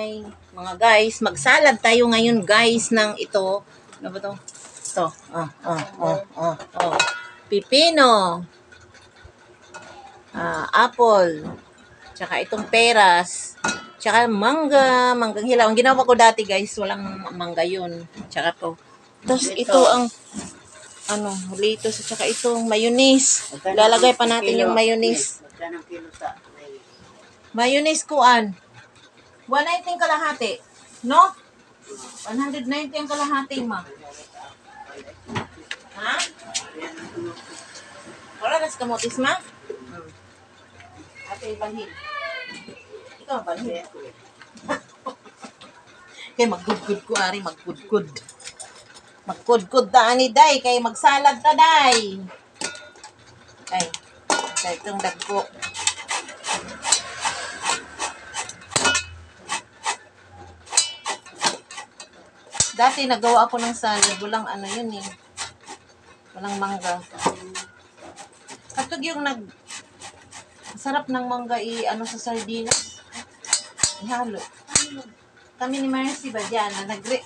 Hi! Mga guys, magsalad tayo ngayon guys ng ito. Ano ba to? Ito. Pipino. Apple. Tsaka itong peras. Tsaka mangga. Manggang hilaw. Ang ginawa ko dati guys, walang mangga yun. Tsaka to. Tapos ito ang lettuce. Tsaka itong mayonnaise. Lalagay pa natin yung mayonnaise. Mayonnaise kuan. 190 kalahati. No? 190 ang kalahati, ma. Ha? Wala na sa kamotis, ma? Ate, balhin. Ikaw, balhin. Kaya mag-good-good ko, Ari. Mag-good-good. Mag-good-good ta, ani, day. Kaya magsalad ta, day. Ay. Kaya itong dagko. Dati nagawa ako ng salad, walang yun eh. Walang mangga. Katog yung sarap ng mangga sa sardinas. Ihalo. Kami ni Marcy ba dyan,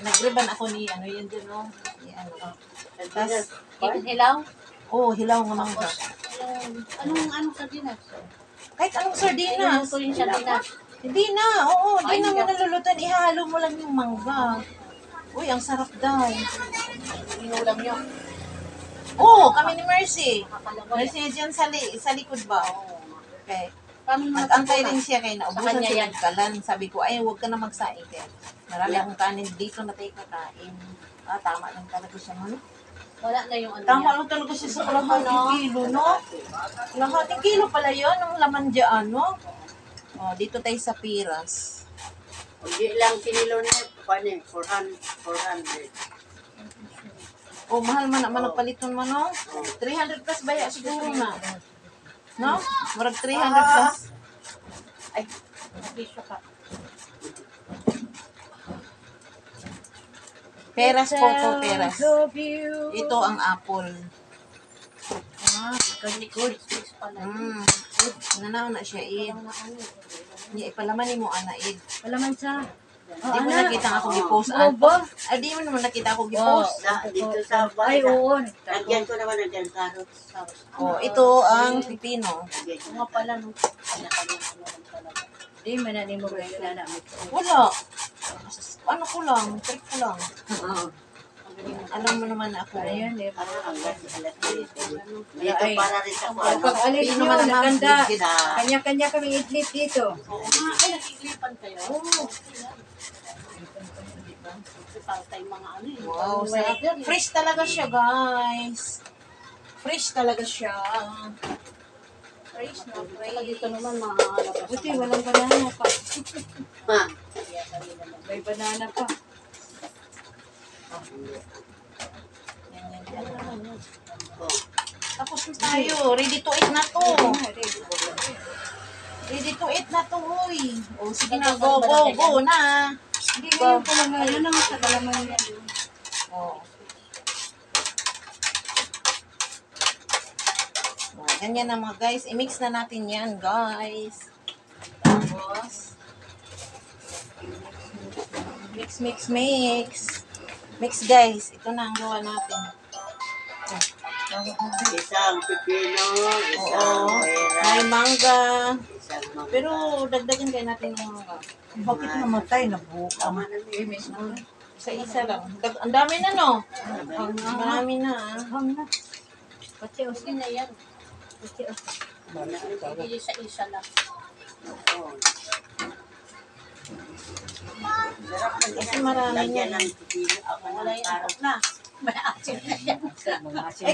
nagriban ako ni yun din, no? Tapos, hilaw? Oo, hilaw nga mangga. Anong sardinas? Kahit anong sardinas. Ito yung sardinas. Hindi na, oo, hindi na mo nalulutan. Ihalo mo lang yung mangga. Uy, ang sarap daw. Inulam nyo. Oo, kami ni Mercy. Mercy dyan sa likod ba? Okay. Nag-antay rin siya kaya naubusan siya ng kalan. Sabi ko, ay, huwag ka na magsaing. Kaya marami akong kanin dito na tayo kakain. Tama lang talaga siya, no? Wala na yung Tama lang talaga siya sa kalahating kilo, no? Kalahating kilo pala yun, ang laman dyan, no? Dito tayo sa Piras. Hindi lang kinilo niya, 400. Mahal man naman ang paliton mo, no? 300 plus baya siguro na. No? Marag 300 plus. Ay, nabisyo ka. Peras po to, peras. Ito ang apple. Good. Nanaw na siya, Id. Ipalaman mo, Id. Palaman sa... Di mo nakita ako gi-post. Di mo naman nakita ako gi-post. Dito sa bahay. Ay, oo. Nagyan ko naman, nagyan carrots. Ito ang pipino. Nga pala, no? Di, manani mo kayo na namin. Wala. Ko lang, trick ko lang. Alam mo naman ako. Ayan, eh. Dito para rin sa Pag alis nyo, naganda. Kanya-kanya kami idlit dito. Ay, nakikipan kayo? Oo. Wow, fresh talaga siya, guys. Fresh talaga siya. Fresh na fresh. Dito naman, mahalap. Buti, walang banana pa. May banana pa. Yan. Tapos na tayo. Ready to eat na to. Ready to eat na to, uy. Sige na, go na. Hindi ngayon ko lang ngayon naman sa kalaman yan. Ganyan na mga guys. I-mix na natin yan, guys. Tapos, mix. Mix, guys. Ito na ang gawa natin. Isang pipino, isang May mangga. isang mga... Pero dagdagan kayo natin ng mangga. Bakit namatay? Nabuka. Isa lang. Ang dami na, no? Marami na, Pati osi na yan. Pati osi. Hindi sa isa lang. Kasi marami Lagyan na. ng pipino, ako Wala ng yung carrots. na. May asin na yan.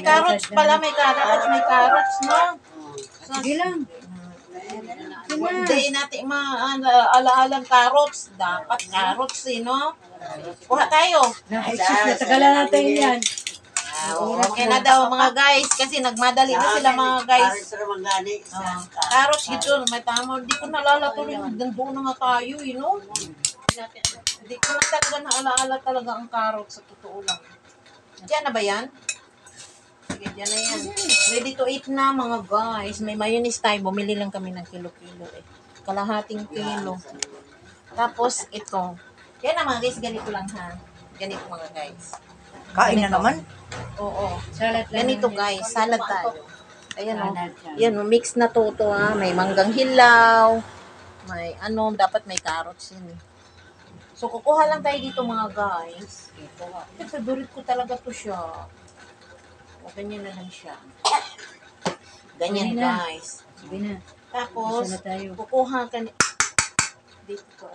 Carrots pala. May carrots, no? Sige lang. Hindi natin maalalang carrots. Dapat carrots, no? Kuha tayo. Natagalan natin yan. Okay na daw mga guys. Kasi nagmadali na sila mga guys. Carrots naman gani. Carrots dito. May tama. Hindi ko nalala tuloy. Gandoon na nga tayo, no? Hindi ko na talaga naalaala talaga ang carrots. Sa totoo lang. Diyan na ba yan? Sige, diyan na yan. Ready to eat na mga guys. May mayonnaise tayo. Bumili lang kami ng kilo-kilo eh. Kalahating kilo. Tapos ito. Yan na mga guys, ganito lang ha. Ganito mga guys. Kain na Ganito. naman. Oo. Salad lang. Ganito guys, salad tayo. Ayan o. Salad yan. Yan o, mix na to ha. May manggang hilaw. May ano, dapat may carrots yun eh. So, kukuha lang tayo dito mga guys. Ito, favorite ko talaga to siya. O, ganyan na lang siya. Ganyan Sige na. guys. Sige na. Tapos, Isa na tayo. kukuha ka ni... Dito ko.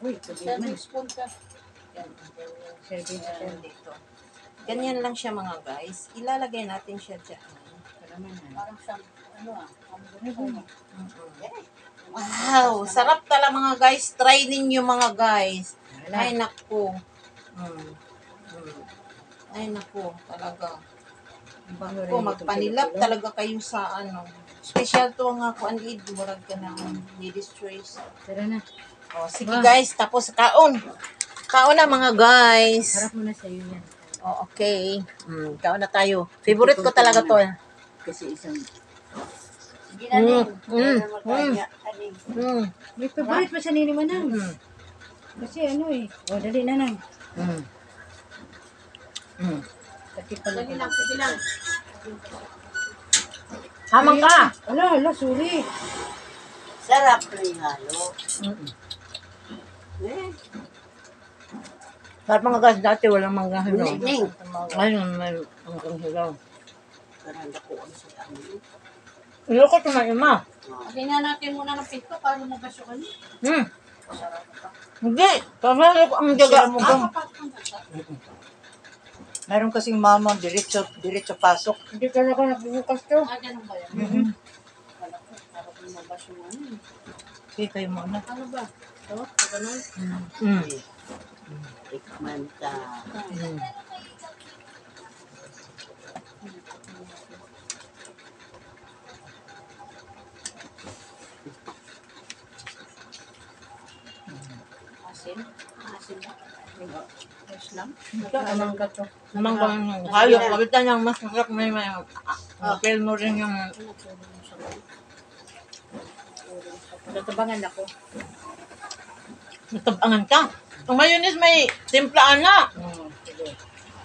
Uy, sabi man. spoon ka. Yan, ganyan. Serving na tayo. Yan, dito. Ganyan lang siya mga guys. Ilalagay natin siya dyan. Salaman na. Parang siyang, ano ah, Mm-mm. Wow! Sarap tala mga guys. Try ninyo mga guys. Ay, naku. Ay, naku. Talaga. Ako, magpanilap talaga kayo sa ano. Special to nga ako. Ang lead. Murag ka na. Ni-destroy. Tara na. O, sige Wow. guys. Tapos, kaon. Kaon na mga guys. Harap mo na sa'yo yan. O, okay. Kaon na tayo. Favorite ko talaga to. Kasi isang... Hindi na din. Mm. Hindi na magkanya. Ano eh. May favorite pa sa nini mo nang. Mm. Kasi ano eh. O, dali na nang. Pati pala. Dali lang, sige lang. Hamang ka. Ala, sorry. Sarap na yung halo. Eh, Lahat mga guys, dati walang manggang hilaw. Ning. Ngayon, may manggang hilaw. Parang dakuan sa amin. Iloko ito na ima. Tingnan natin muna ng pinto para mabasukan. Hindi. Pamalo ko ang daga mo. Meron kasing mama, diretso pasok. Hindi ka na ka nagbubukas to. Ganun ba yan? Kala ko, para kung mabasukan. Okay, kayo muna. Ano ba? Ito? Ganun? Tikman ka. Asin? Asin ba? Yes lang. Amang ka to. Manggang hayop. Kabitan niyang mas masarap may feel mo rin yung Natabangan ako. natabangan ka. Ang mayonnaise may timplaan na. Sige.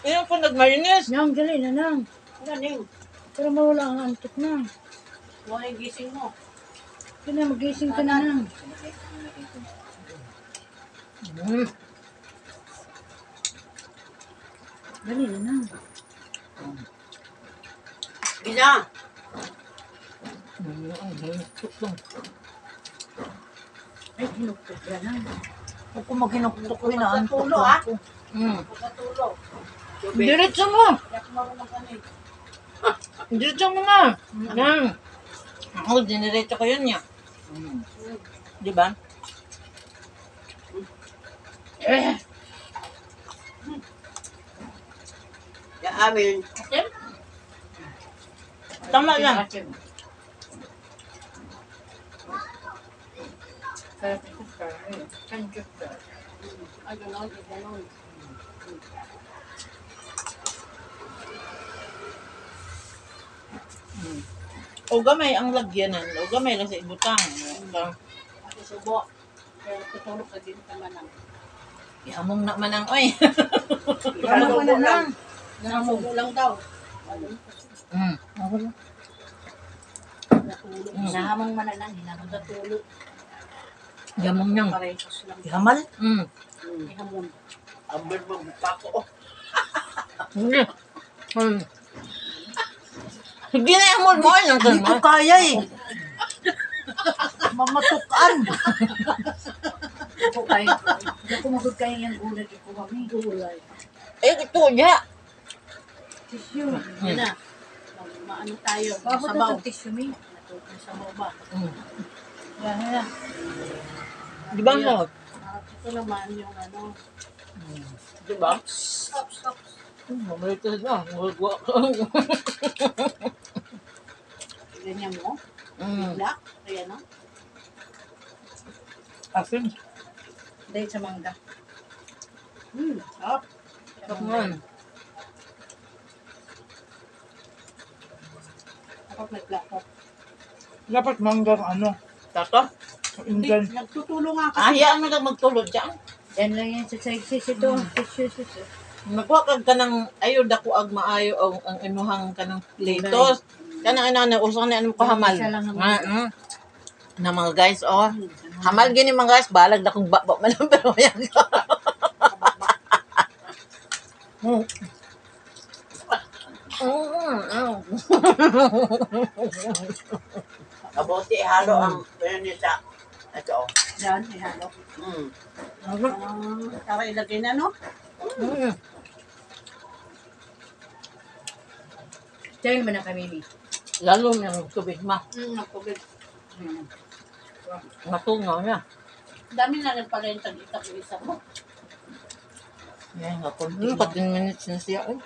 Yun po nag-mayonnaise. Nang, dali na nang. Galing. Para mawala ang antok na. Huwag yung gising mo. Sige na, magising ka na nang. Dali na nang. Bila! Ay, hinuktok ka na. Huwag ko maghinuktok ko, inaantok Pagkatulo, ko ah. ako. Pagkatulog. Diretso mo. Yak marunong ka na eh. Diretso mo nga. Yan. Ako, diniretso ko yun niya. Di ba? Sa amin. Asim? Tama yan. Ay, gano'n, gano'n. O gamay ang lagyanan. O gamay lang sa ibutang. Ako subo. Pero tutulog ka din ka manang. Ihamong na manang, oy. Ihamong ka na lang. Nasubo lang daw. Ako lang. Natulog. Hinahamang man na lang. Hinahamang natulog. Yamong niyang. Parehas lang. Ihamal? Ihamon. Amber mo pa ko. Hindi. Hindi na yung mo. Hindi ko kaya eh. Mamatukan. Ako kain. Hindi ko magod kain yung gulay. Ito kami. Gulay. Eh, ito niya. Tissue. Yan na. Maano tayo. Bakit Sabaw. ito tissue me? Natulog sa ba? Yan na. Di ba ang sarap? Ito naman yung ano. Di ba? Stop, stop. Mamalito na. Magwa. Ganyan mo. Black. Ayan o. Asin. Dahil sa mangga. Stop. Sarap nga. Dapat may black. Dapat manggang ano. Tato? Indian. Nagtutulong nga Ah, hayaan mo lang magtulog dyan. Yan lang yan sa sis ito. Sis. Magwa ka ng ayod ako ag maayo ang inuhang kanang platos. Kanang ina na usang na ano ko hamal. Isa lang naman. Na mga guys, oh. Hamal gini mga guys, balag na kong baba man lang pero yan. Kabuti halo ang pinisa. Ito. Yan, ihalo. Para ilagay na, no? Diyan naman ang kami. Lalo yung tubig ma. Nagpugid. Matungaw niya. Dami na rin pala yung tag-itak yung isa mo. Yan, ako. 14 minutes na siya. Eh.